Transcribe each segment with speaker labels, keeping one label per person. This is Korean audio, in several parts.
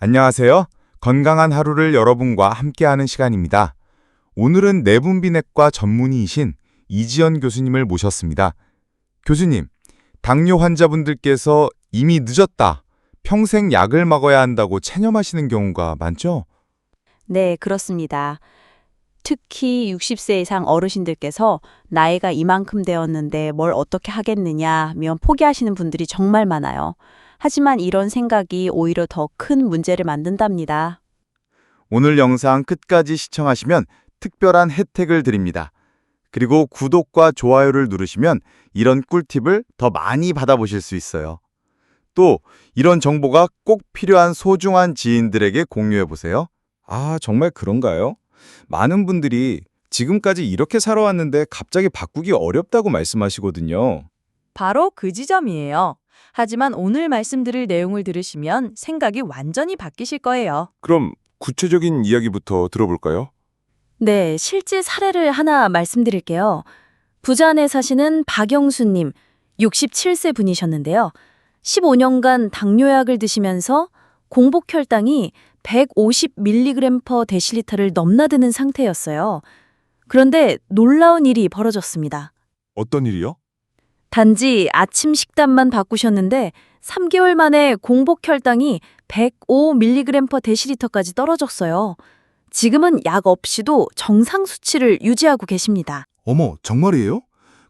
Speaker 1: 안녕하세요. 건강한 하루를 여러분과 함께하는 시간입니다. 오늘은 내분비내과 전문의이신 이지연 교수님을 모셨습니다. 교수님, 당뇨 환자분들께서 이미 늦었다, 평생 약을 먹어야 한다고 체념하시는 경우가 많죠?
Speaker 2: 네, 그렇습니다. 특히 60세 이상 어르신들께서 나이가 이만큼 되었는데 뭘 어떻게 하겠느냐며 포기하시는 분들이 정말 많아요. 하지만 이런 생각이 오히려 더 큰 문제를 만든답니다.
Speaker 1: 오늘 영상 끝까지 시청하시면 특별한 혜택을 드립니다. 그리고 구독과 좋아요를 누르시면 이런 꿀팁을 더 많이 받아보실 수 있어요. 또 이런 정보가 꼭 필요한 소중한 지인들에게 공유해보세요. 아, 정말 그런가요? 많은 분들이 지금까지 이렇게 살아왔는데 갑자기 바꾸기 어렵다고 말씀하시거든요.
Speaker 3: 바로 그 지점이에요. 하지만 오늘 말씀드릴 내용을 들으시면 생각이 완전히 바뀌실 거예요.
Speaker 1: 그럼 구체적인 이야기부터 들어볼까요?
Speaker 2: 네, 실제 사례를 하나 말씀드릴게요. 부산에 사시는 박영수님, 67세 분이셨는데요. 15년간 당뇨약을 드시면서 공복 혈당이 150mg/dl를 넘나드는 상태였어요. 그런데 놀라운 일이 벌어졌습니다.
Speaker 1: 어떤 일이요?
Speaker 2: 단지 아침 식단만 바꾸셨는데 3개월 만에 공복 혈당이 105mg/dl까지 떨어졌어요. 지금은 약 없이도 정상 수치를 유지하고 계십니다.
Speaker 4: 어머, 정말이에요?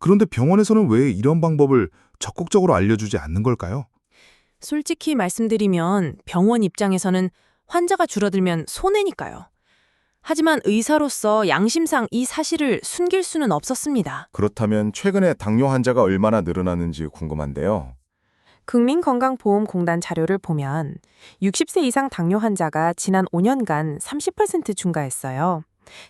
Speaker 4: 그런데 병원에서는 왜 이런 방법을 적극적으로 알려주지 않는 걸까요?
Speaker 3: 솔직히 말씀드리면 병원 입장에서는 환자가 줄어들면 손해니까요. 하지만 의사로서 양심상 이 사실을 숨길 수는 없었습니다.
Speaker 1: 그렇다면 최근에 당뇨 환자가 얼마나 늘어나는지 궁금한데요.
Speaker 5: 국민건강보험공단 자료를 보면 60세 이상 당뇨 환자가 지난 5년간 30% 증가했어요.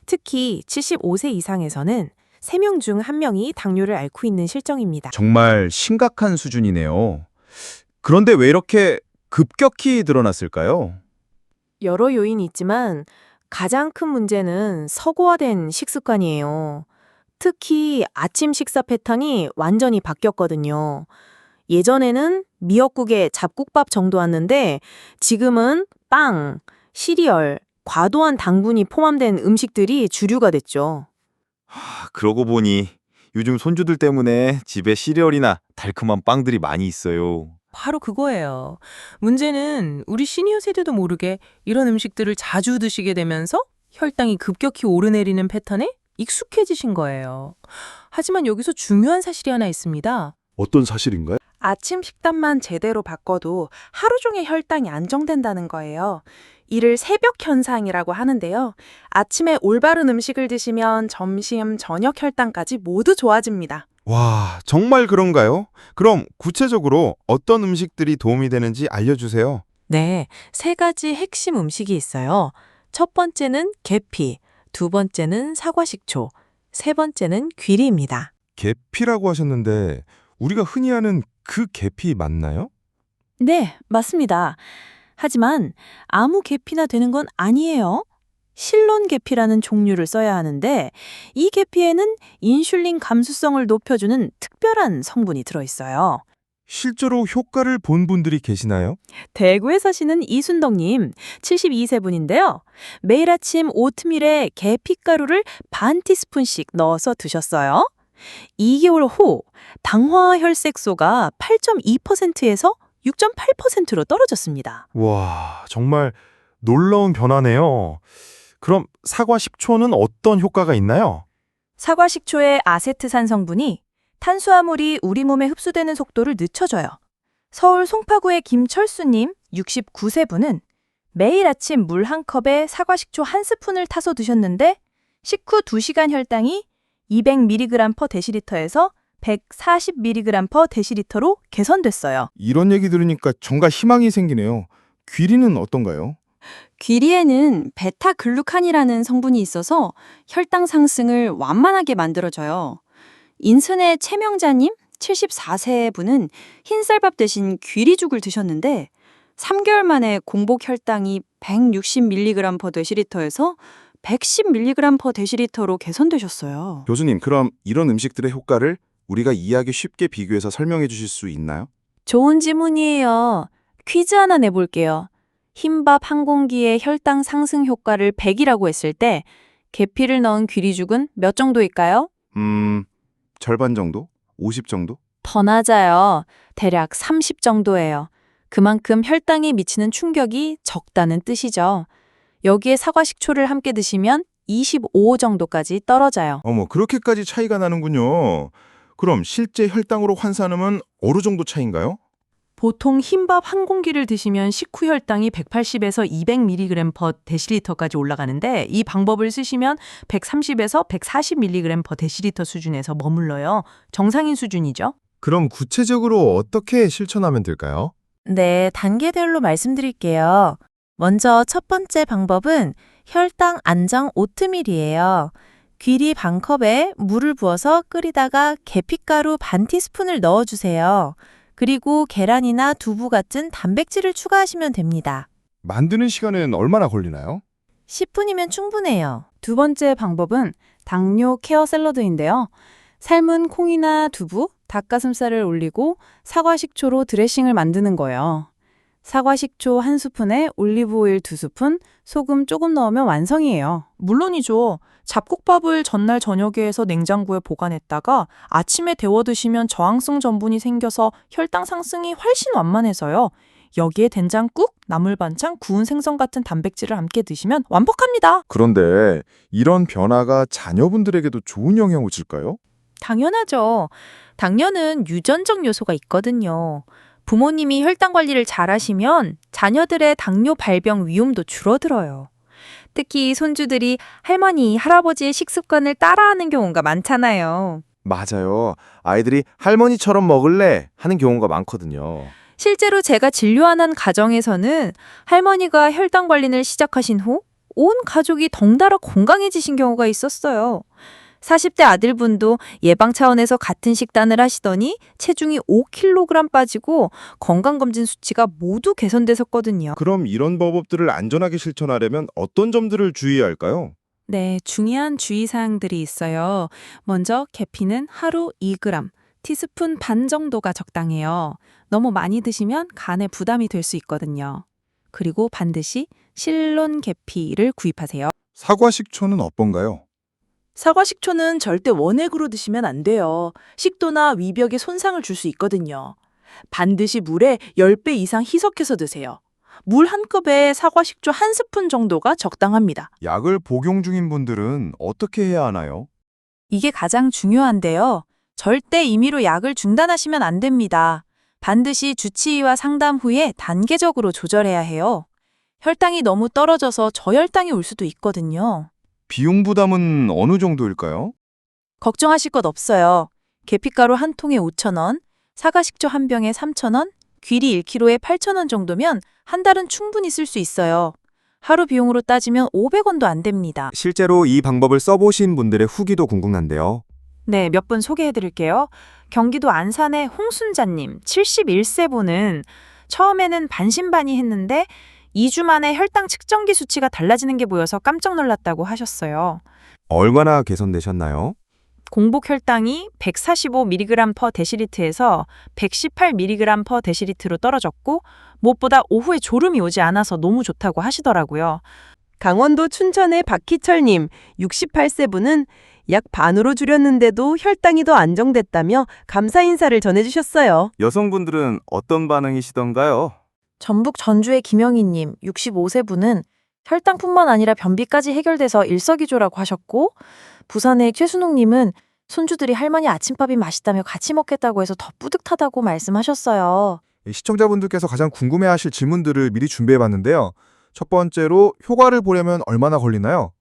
Speaker 5: 특히 75세 이상에서는 3명 중 1명이 당뇨를 앓고 있는 실정입니다.
Speaker 1: 정말 심각한 수준이네요. 그런데 왜 이렇게 급격히 늘어났을까요?
Speaker 5: 여러 요인이 있지만 가장 큰 문제는 서구화된 식습관이에요. 특히 아침 식사 패턴이 완전히 바뀌었거든요. 예전에는 미역국에 잡곡밥 정도였는데 지금은 빵, 시리얼, 과도한 당분이 포함된 음식들이 주류가 됐죠.
Speaker 1: 그러고 보니 요즘 손주들 때문에 집에 시리얼이나 달콤한 빵들이 많이 있어요.
Speaker 3: 바로 그거예요. 문제는 우리 시니어 세대도 모르게 이런 음식들을 자주 드시게 되면서 혈당이 급격히 오르내리는 패턴에 익숙해지신 거예요. 하지만 여기서 중요한 사실이 하나 있습니다.
Speaker 4: 어떤 사실인가요?
Speaker 5: 아침 식단만 제대로 바꿔도 하루 종일 혈당이 안정된다는 거예요. 이를 새벽 현상이라고 하는데요. 아침에 올바른 음식을 드시면 점심, 저녁 혈당까지 모두 좋아집니다.
Speaker 6: 와, 정말 그런가요? 그럼 구체적으로 어떤 음식들이 도움이 되는지 알려주세요.
Speaker 3: 네, 3가지 핵심 음식이 있어요. 첫 번째는 계피, 두 번째는 사과식초, 세 번째는 귀리입니다.
Speaker 6: 계피라고 하셨는데 우리가 흔히 아는 그 계피 맞나요?
Speaker 2: 네, 맞습니다. 하지만 아무 계피나 되는 건 아니에요. 실론 계피라는 종류를 써야 하는데 이 계피에는 인슐린 감수성을 높여주는 특별한 성분이 들어있어요.
Speaker 6: 실제로 효과를 본 분들이 계시나요?
Speaker 2: 대구에 사시는 이순덕님, 72세 분인데요. 매일 아침 오트밀에 계피가루를 반 티스푼씩 넣어서 드셨어요. 2개월 후 당화 혈색소가 8.2%에서 6.8%로 떨어졌습니다.
Speaker 6: 와, 정말 놀라운 변화네요. 그럼 사과 식초는 어떤 효과가 있나요?
Speaker 3: 사과식초의 아세트산 성분이 탄수화물이 우리 몸에 흡수되는 속도를 늦춰줘요. 서울 송파구의 김철수님, 69세 분은 매일 아침 물 한 컵에 사과식초 한 스푼을 타서 드셨는데 식후 2시간 혈당이 200mg/dl에서 140mg/dl로 개선됐어요.
Speaker 4: 이런 얘기 들으니까 정말 희망이 생기네요. 귀리는 어떤가요?
Speaker 7: 귀리에는 베타글루칸이라는 성분이 있어서 혈당 상승을 완만하게 만들어줘요. 인천의 최명자님, 74세 분은 흰쌀밥 대신 귀리죽을 드셨는데 3개월 만에 공복 혈당이 160mg/dl에서 110mg/dl로 개선되셨어요.
Speaker 4: 교수님, 그럼 이런 음식들의 효과를 우리가 이해하기 쉽게 비교해서 설명해 주실 수 있나요?
Speaker 2: 좋은 질문이에요. 퀴즈 하나 내볼게요.
Speaker 3: 흰밥 한 공기의 혈당 상승 효과를 100이라고 했을 때 계피를 넣은 귀리죽은 몇 정도일까요?
Speaker 4: 절반 정도? 50 정도?
Speaker 3: 더 낮아요. 대략 30 정도예요. 그만큼 혈당에 미치는 충격이 적다는 뜻이죠. 여기에 사과 식초를 함께 드시면 25 정도까지 떨어져요.
Speaker 4: 어머, 그렇게까지 차이가 나는군요. 그럼 실제 혈당으로 환산하면 어느 정도 차이인가요?
Speaker 3: 보통 흰밥 한 공기를 드시면 식후 혈당이 180에서 200mg per 데시리터까지 올라가는데 이 방법을 쓰시면 130에서 140mg per 데시리터 수준에서 머물러요. 정상인 수준이죠.
Speaker 6: 그럼 구체적으로 어떻게 실천하면 될까요?
Speaker 3: 네, 단계별로 말씀드릴게요. 먼저 첫 번째 방법은 혈당 안정 오트밀이에요. 귀리 반컵에 물을 부어서 끓이다가 계피가루 반 티스푼을 넣어주세요. 그리고 계란이나 두부 같은 단백질을 추가하시면 됩니다.
Speaker 4: 만드는 시간은 얼마나 걸리나요?
Speaker 3: 10분이면 충분해요. 두 번째 방법은 당뇨 케어 샐러드인데요. 삶은 콩이나 두부, 닭가슴살을 올리고 사과 식초로 드레싱을 만드는 거예요. 사과 식초 1스푼에 올리브 오일 2스푼, 소금 조금 넣으면 완성이에요. 물론이죠. 잡곡밥을 전날 저녁에 해서 냉장고에 보관했다가 아침에 데워 드시면 저항성 전분이 생겨서 혈당 상승이 훨씬 완만해서요. 여기에 된장국, 나물 반찬, 구운 생선 같은 단백질을 함께 드시면 완벽합니다.
Speaker 4: 그런데 이런 변화가 자녀분들에게도 좋은 영향을 줄까요?
Speaker 3: 당연하죠. 당뇨는 유전적 요소가 있거든요. 부모님이 혈당 관리를 잘하시면 자녀들의 당뇨 발병 위험도 줄어들어요. 특히 손주들이 할머니, 할아버지의 식습관을 따라하는 경우가 많잖아요.
Speaker 8: 맞아요. 아이들이 할머니처럼 먹을래 하는 경우가 많거든요.
Speaker 3: 실제로 제가 진료하는 가정에서는 할머니가 혈당 관리를 시작하신 후 온 가족이 덩달아 건강해지신 경우가 있었어요. 40대 아들분도 예방 차원에서 같은 식단을 하시더니 체중이 5kg 빠지고 건강검진 수치가 모두 개선됐었거든요.
Speaker 4: 그럼 이런 방법들을 안전하게 실천하려면 어떤 점들을 주의해야 할까요?
Speaker 3: 네, 중요한 주의사항들이 있어요. 먼저 계피는 하루 2g, 티스푼 반 정도가 적당해요. 너무 많이 드시면 간에 부담이 될 수 있거든요. 그리고 반드시 실론 계피를 구입하세요.
Speaker 4: 사과 식초는 어떤가요?
Speaker 9: 사과 식초는 절대 원액으로 드시면 안 돼요. 식도나 위벽에 손상을 줄 수 있거든요. 반드시 물에 10배 이상 희석해서 드세요. 물 한 컵에 사과 식초 1스푼 정도가 적당합니다.
Speaker 4: 약을 복용 중인 분들은 어떻게 해야 하나요?
Speaker 3: 이게 가장 중요한데요. 절대 임의로 약을 중단하시면 안 됩니다. 반드시 주치의와 상담 후에 단계적으로 조절해야 해요. 혈당이 너무 떨어져서 저혈당이 올 수도 있거든요.
Speaker 4: 비용 부담은 어느 정도일까요?
Speaker 3: 걱정하실 것 없어요. 계피가루 한 통에 5,000원, 사과식초 한 병에 3,000원, 귀리 1kg에 8,000원 정도면 한 달은 충분히 쓸 수 있어요. 하루 비용으로 따지면 500원도 안 됩니다.
Speaker 8: 실제로 이 방법을 써보신 분들의 후기도 궁금한데요.
Speaker 3: 네, 몇 분 소개해드릴게요. 경기도 안산의 홍순자님, 71세 분은 처음에는 반신반의했는데 2주 만에 혈당 측정기 수치가 달라지는 게 보여서 깜짝 놀랐다고 하셨어요.
Speaker 8: 얼마나 개선되셨나요?
Speaker 3: 공복 혈당이 145mg per 데시리트에서 118mg per 데시리트로 떨어졌고 무엇보다 오후에 졸음이 오지 않아서 너무 좋다고 하시더라고요.
Speaker 9: 강원도 춘천의 박희철님, 68세 분은 약 반으로 줄였는데도 혈당이 더 안정됐다며 감사 인사를 전해주셨어요.
Speaker 8: 여성분들은 어떤 반응이시던가요?
Speaker 3: 전북 전주의 김영희님, 65세 분은 혈당뿐만 아니라 변비까지 해결돼서 일석이조라고 하셨고 부산의 최순옥님은 손주들이 할머니 아침밥이 맛있다며 같이 먹겠다고 해서 더 뿌듯하다고 말씀하셨어요.
Speaker 4: 시청자분들께서 가장 궁금해하실 질문들을 미리 준비해봤는데요. 첫 번째로 효과를 보려면 얼마나 걸리나요?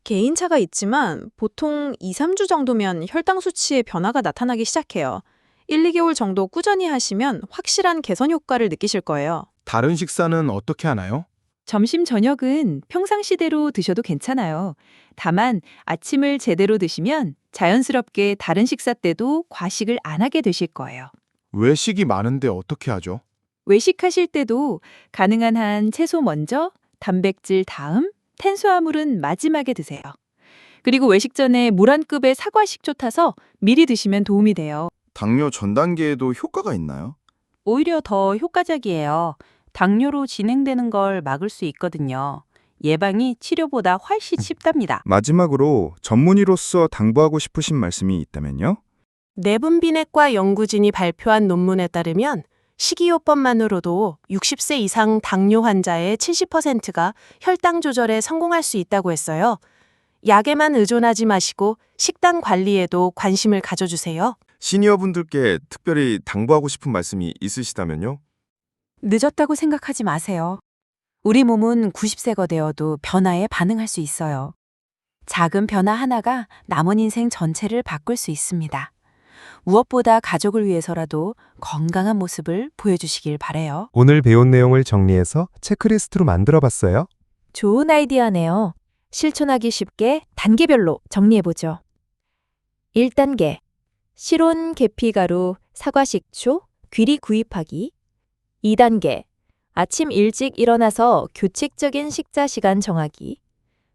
Speaker 5: 개인차가 있지만 보통 2, 3주 정도면 혈당 수치의 변화가 나타나기 시작해요. 1, 2개월 정도 꾸준히 하시면 확실한 개선 효과를 느끼실 거예요.
Speaker 4: 다른 식사는 어떻게 하나요?
Speaker 10: 점심, 저녁은 평상시대로 드셔도 괜찮아요. 다만 아침을 제대로 드시면 자연스럽게 다른 식사 때도 과식을 안 하게 되실 거예요.
Speaker 4: 외식이 많은데 어떻게 하죠?
Speaker 10: 외식하실 때도 가능한 한 채소 먼저, 단백질 다음, 탄수화물은 마지막에 드세요. 그리고 외식 전에 물 한 컵에 사과 식초 타서 미리 드시면 도움이 돼요.
Speaker 4: 당뇨 전 단계에도 효과가 있나요?
Speaker 3: 오히려 더 효과적이에요.
Speaker 11: 당뇨로 진행되는 걸 막을 수 있거든요. 예방이 치료보다 훨씬 쉽답니다.
Speaker 4: 마지막으로 전문의로서 당부하고 싶으신 말씀이 있다면요?
Speaker 5: 내분비내과 연구진이 발표한 논문에 따르면 식이요법만으로도 60세 이상 당뇨 환자의 70%가 혈당 조절에 성공할 수 있다고 했어요. 약에만 의존하지 마시고 식단 관리에도 관심을 가져주세요.
Speaker 8: 시니어분들께 특별히 당부하고 싶은 말씀이 있으시다면요?
Speaker 5: 늦었다고 생각하지 마세요. 우리 몸은 90세가 되어도 변화에 반응할 수 있어요. 작은 변화 하나가 남은 인생 전체를 바꿀 수 있습니다. 무엇보다 가족을 위해서라도 건강한 모습을 보여주시길 바래요.
Speaker 12: 오늘 배운 내용을 정리해서 체크리스트로 만들어봤어요.
Speaker 3: 좋은 아이디어네요. 실천하기 쉽게 단계별로 정리해보죠. 1단계. 실온 계피가루, 사과식초, 귀리 구입하기. 2단계. 아침 일찍 일어나서 규칙적인 식사 시간 정하기.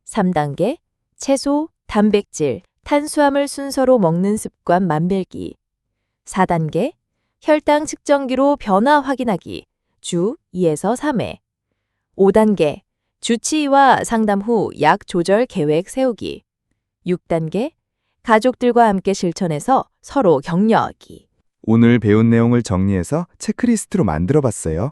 Speaker 3: 3단계. 채소, 단백질, 탄수화물 순서로 먹는 습관 만들기. 4단계. 혈당 측정기로 변화 확인하기. 주 2에서 3회. 5단계. 주치의와 상담 후 약 조절 계획 세우기. 6단계. 가족들과 함께 실천해서 서로 격려하기.
Speaker 12: 오늘 배운 내용을 정리해서 체크리스트로 만들어봤어요.